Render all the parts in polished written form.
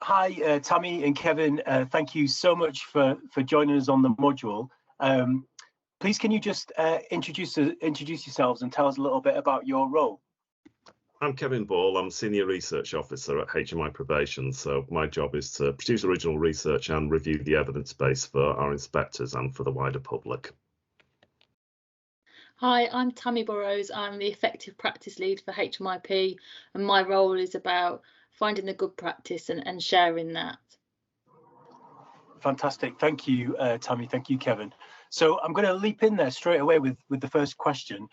Hi, Tammie and Kevin. Thank you so much for joining us on the module. Please, can you just introduce yourselves and tell us a little bit about your role? I'm Kevin Ball. I'm Senior Research Officer at HM Probation. So my job is to produce original research and review the evidence base for our inspectors and for the wider public. Hi, I'm Tammie Burroughs. I'm the Effective Practice Lead for HMIP, and my role is about finding the good practice and sharing that. Fantastic. Thank you, Tammie. Thank you, Kevin. So I'm going to leap in there straight away with the first question.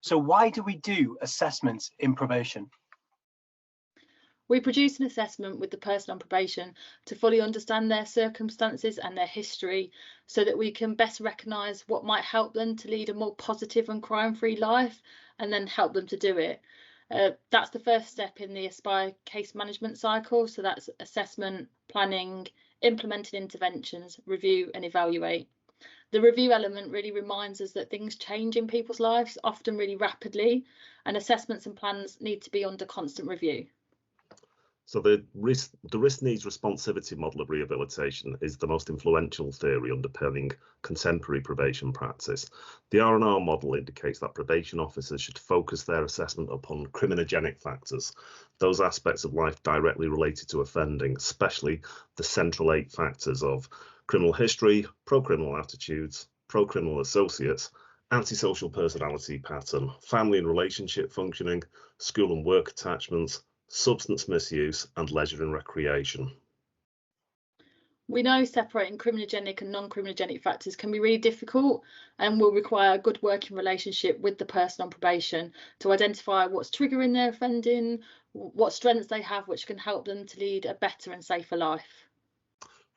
So why do we do assessments in probation? We produce an assessment with the person on probation to fully understand their circumstances and their history so that we can better recognise what might help them to lead a more positive and crime-free life and then help them to do it. That's the first step in the Aspire case management cycle. So that's assessment, planning, implementing interventions, review and evaluate. The review element really reminds us that things change in people's lives, often really rapidly, and assessments and plans need to be under constant review. So the risk needs responsivity model of rehabilitation is the most influential theory underpinning contemporary probation practice. The R&R model indicates that probation officers should focus their assessment upon criminogenic factors, those aspects of life directly related to offending, especially the central 8 factors of criminal history, pro-criminal attitudes, pro-criminal associates, antisocial personality pattern, family and relationship functioning, school and work attachments, substance misuse and leisure and recreation. We know separating criminogenic and non-criminogenic factors can be really difficult and will require a good working relationship with the person on probation to identify what's triggering their offending, what strengths they have which can help them to lead a better and safer life.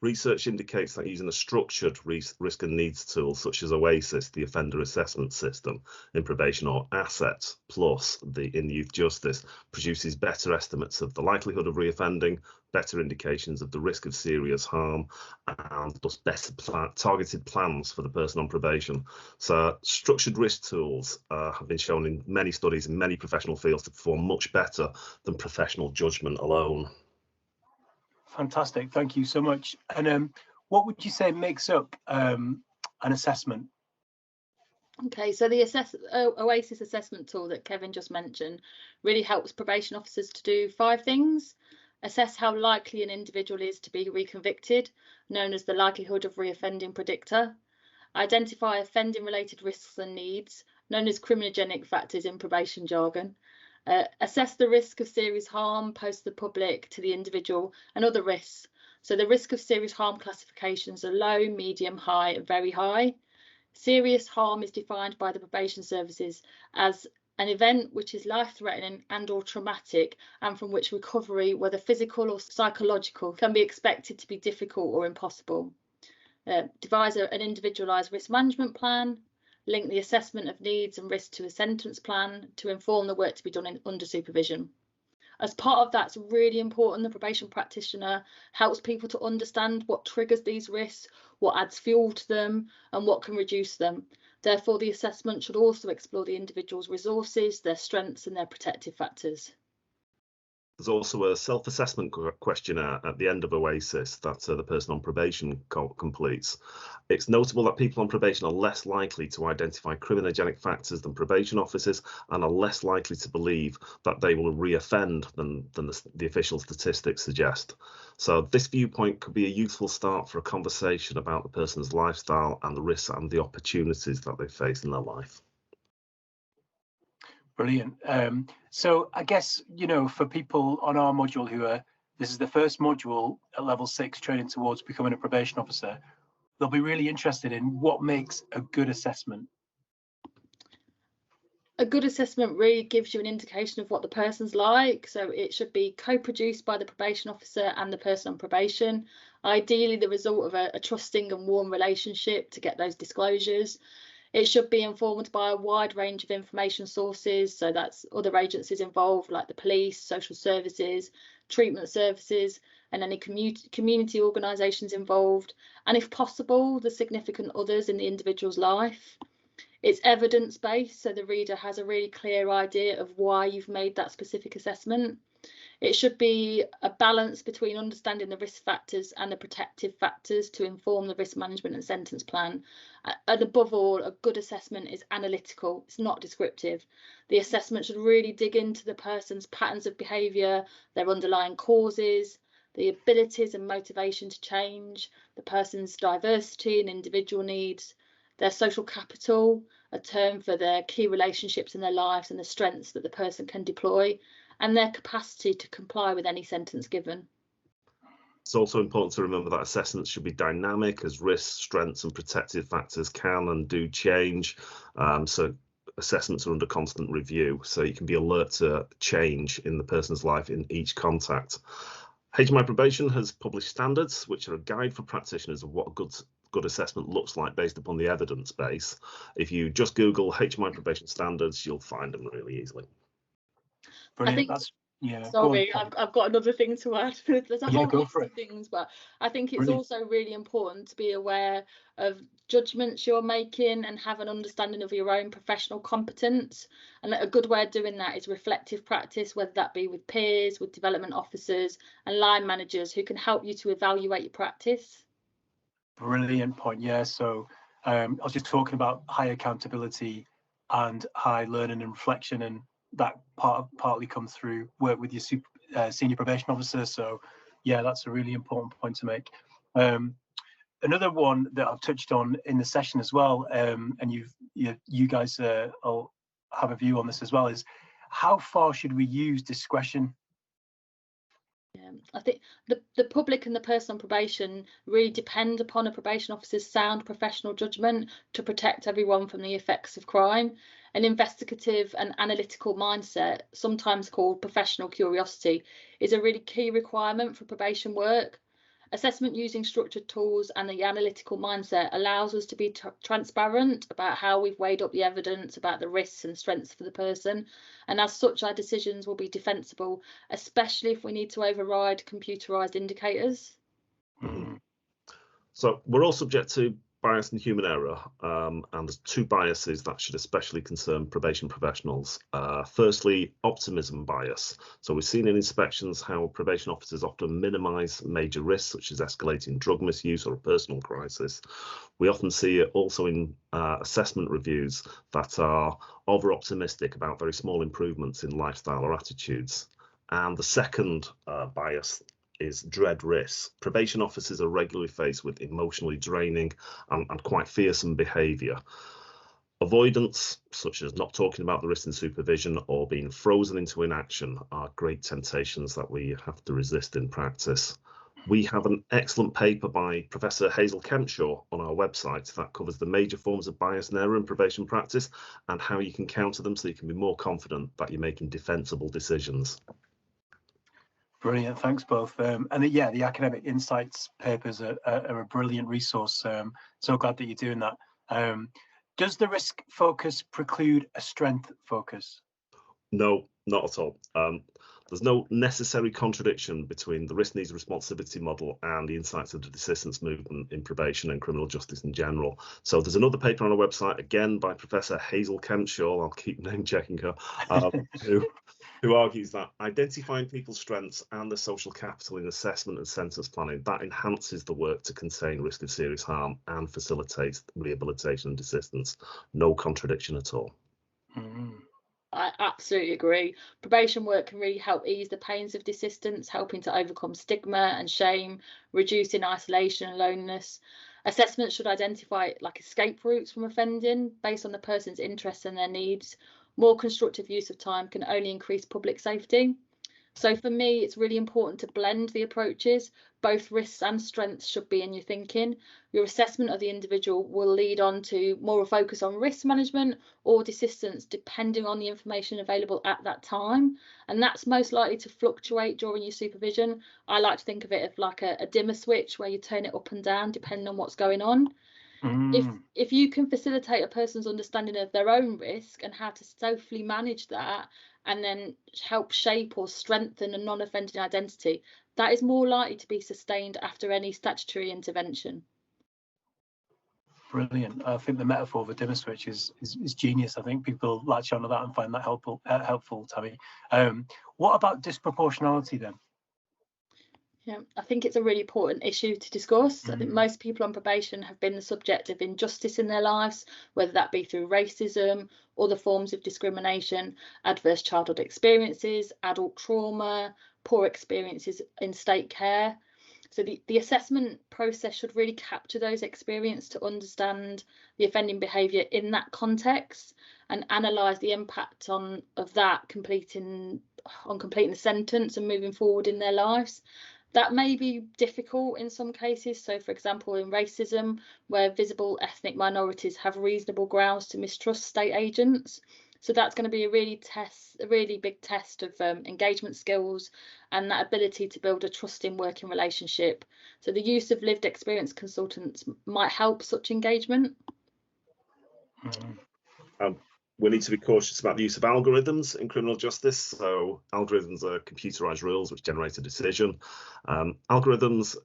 Research indicates that using a structured risk and needs tool such as OASIS, the offender assessment system in probation, or ASSET plus in youth justice, produces better estimates of the likelihood of reoffending, better indications of the risk of serious harm, and thus better targeted plans for the person on probation. So structured risk tools have been shown in many studies in many professional fields to perform much better than professional judgment alone. Fantastic, thank you so much. And what would you say makes up an assessment? Okay, so the OASIS assessment tool that Kevin just mentioned really helps probation officers to do 5 things. Assess how likely an individual is to be reconvicted, known as the likelihood of reoffending predictor. Identify offending related risks and needs, known as criminogenic factors in probation jargon. Assess the risk of serious harm posed to the public, to the individual, and other risks. So the risk of serious harm classifications are low, medium, high, and very high. Serious harm is defined by the probation services as an event which is life-threatening and or traumatic and from which recovery, whether physical or psychological, can be expected to be difficult or impossible. Devise an individualised risk management plan. Link the assessment of needs and risks to a sentence plan to inform the work to be done under supervision. As part of that, it's really important the probation practitioner helps people to understand what triggers these risks, what adds fuel to them, and what can reduce them. Therefore, the assessment should also explore the individual's resources, their strengths, and their protective factors. There's also a self-assessment questionnaire at the end of OASIS that the person on probation completes. It's notable that people on probation are less likely to identify criminogenic factors than probation officers and are less likely to believe that they will reoffend than the official statistics suggest. So this viewpoint could be a useful start for a conversation about the person's lifestyle and the risks and the opportunities that they face in their life. Brilliant. So I guess, you know, for people on our module this is the first module at level 6 training towards becoming a probation officer, they'll be really interested in what makes a good assessment. A good assessment really gives you an indication of what the person's like. So it should be co-produced by the probation officer and the person on probation. Ideally, the result of a trusting and warm relationship to get those disclosures. It should be informed by a wide range of information sources, so that's other agencies involved like the police, social services, treatment services, and any community organisations involved, and if possible, the significant others in the individual's life. It's evidence-based, so the reader has a really clear idea of why you've made that specific assessment. It should be a balance between understanding the risk factors and the protective factors to inform the risk management and sentence plan. And above all, a good assessment is analytical, it's not descriptive. The assessment should really dig into the person's patterns of behaviour, their underlying causes, the abilities and motivation to change, the person's diversity and individual needs, their social capital, a term for their key relationships in their lives and the strengths that the person can deploy, and their capacity to comply with any sentence given. It's also important to remember that assessments should be dynamic, as risks, strengths and protective factors can and do change. So assessments are under constant review, so you can be alert to change in the person's life in each contact. HM Probation has published standards, which are a guide for practitioners of what a good assessment looks like based upon the evidence base. If you just Google HM Probation standards, you'll find them really easily. Brilliant. Sorry, I've got another thing to add. There's a whole list of things, but I think it's also really important to be aware of judgments you're making and have an understanding of your own professional competence. And a good way of doing that is reflective practice, whether that be with peers, with development officers and line managers who can help you to evaluate your practice. Brilliant point. Yeah, so I was just talking about high accountability and high learning and reflection, and that partly comes through work with your senior probation officer. So yeah, that's a really important point to make. Another one that I've touched on in the session as well, and you guys will have a view on this as well, is how far should we use discretion? I think the public and the person on probation really depend upon a probation officer's sound professional judgment to protect everyone from the effects of crime. An investigative and analytical mindset, sometimes called professional curiosity, is a really key requirement for probation work. Assessment using structured tools and the analytical mindset allows us to be transparent about how we've weighed up the evidence, about the risks and strengths for the person, and as such our decisions will be defensible, especially if we need to override computerized indicators. So we're all subject to bias and human error, and there's two biases that should especially concern probation professionals. Firstly, optimism bias. So we've seen in inspections how probation officers often minimise major risks such as escalating drug misuse or a personal crisis. We often see it also in assessment reviews that are over-optimistic about very small improvements in lifestyle or attitudes. And the second bias is dread risks. Probation officers are regularly faced with emotionally draining and quite fearsome behaviour. Avoidance, such as not talking about the risks in supervision or being frozen into inaction, are great temptations that we have to resist in practice. We have an excellent paper by Professor Hazel Kempshaw on our website that covers the major forms of bias and error in probation practice and how you can counter them so you can be more confident that you're making defensible decisions. Brilliant, thanks both. And yeah, the academic insights papers are a brilliant resource. So glad that you're doing that. Does the risk focus preclude a strength focus? No, not at all. There's no necessary contradiction between the risk needs responsivity model and the insights of the desistance movement in probation and criminal justice in general. So there's another paper on our website, again by Professor Hazel Kempshaw, I'll keep name checking her, who argues that identifying people's strengths and the social capital in assessment and sentence planning, that enhances the work to contain risk of serious harm and facilitates rehabilitation and desistance. No contradiction at all. I absolutely agree. Probation work can really help ease the pains of desistance, helping to overcome stigma and shame, reducing isolation and loneliness. Assessments should identify escape routes from offending based on the person's interests and their needs. More constructive use of time can only increase public safety. So for me, it's really important to blend the approaches. Both risks and strengths should be in your thinking. Your assessment of the individual will lead on to more a focus on risk management or desistance, depending on the information available at that time. And that's most likely to fluctuate during your supervision. I like to think of it as like a dimmer switch where you turn it up and down depending on what's going on. If you can facilitate a person's understanding of their own risk and how to safely manage that, and then help shape or strengthen a non-offending identity, that is more likely to be sustained after any statutory intervention. Brilliant. I think the metaphor of a dimmer switch is genius. I think people latch onto that and find that helpful, Tammie. What about disproportionality then? Yeah, I think it's a really important issue to discuss. I think most people on probation have been the subject of injustice in their lives, whether that be through racism, other forms of discrimination, adverse childhood experiences, adult trauma, poor experiences in state care. So the assessment process should really capture those experiences to understand the offending behaviour in that context and analyse the impact of that completing the sentence and moving forward in their lives. That may be difficult in some cases. So, for example, in racism, where visible ethnic minorities have reasonable grounds to mistrust state agents. So that's going to be a really big test of engagement skills and that ability to build a trusting working relationship. So the use of lived experience consultants might help such engagement. We need to be cautious about the use of algorithms in criminal justice. So algorithms are computerized rules which generate a decision. Algorithms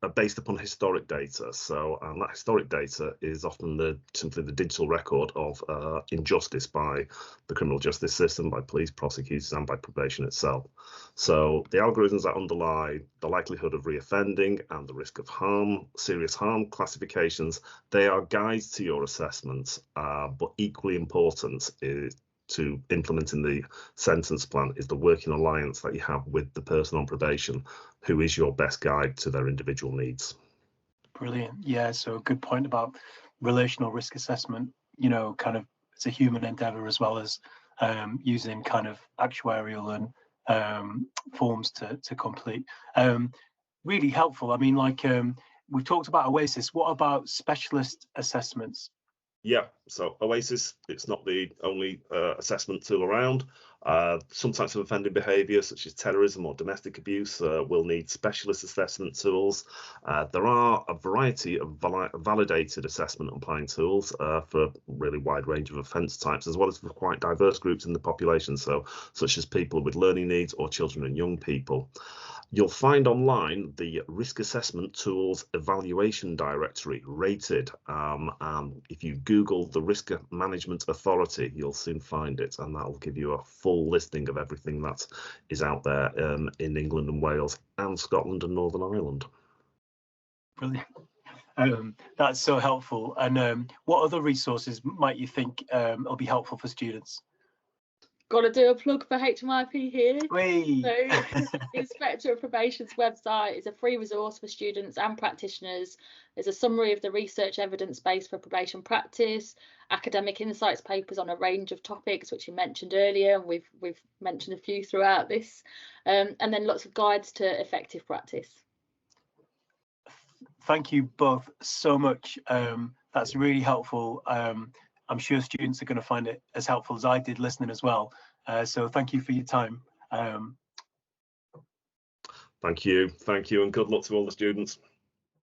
are based upon historic data. So that historic data is often simply the digital record of injustice by the criminal justice system, by police, prosecutors, and by probation itself. So the algorithms that underlie the likelihood of reoffending and the risk of harm, serious harm classifications, they are guides to your assessment, but equally important is to implementing the sentence plan is the working alliance that you have with the person on probation, who is your best guide to their individual needs. Brilliant. Yeah, so a good point about relational risk assessment, you know, kind of it's a human endeavor as well as using kind of actuarial and forms to complete. Really helpful. I mean, like we've talked about OASIS. What about specialist assessments? Yeah, so OASIS, it's not the only assessment tool around. Some types of offending behaviour, such as terrorism or domestic abuse, will need specialist assessment tools. There are a variety of validated assessment and applying tools for a really wide range of offence types, as well as for quite diverse groups in the population, so such as people with learning needs or children and young people. You'll find online the Risk Assessment Tools Evaluation Directory, rated, and if you Google the Risk Management Authority, you'll soon find it, and that'll give you a full listing of everything that is out there in England and Wales and Scotland and Northern Ireland. Brilliant. That's so helpful. And what other resources might you think will be helpful for students? Got to do a plug for HMIP here. Whee! So the Inspectorate of Probation's website is a free resource for students and practitioners. There's a summary of the research evidence base for probation practice, academic insights papers on a range of topics, which you mentioned earlier, and we've mentioned a few throughout this, and then lots of guides to effective practice. Thank you both so much. That's really helpful. I'm sure students are going to find it as helpful as I did listening as well. So thank you for your time. Thank you, and good luck to all the students.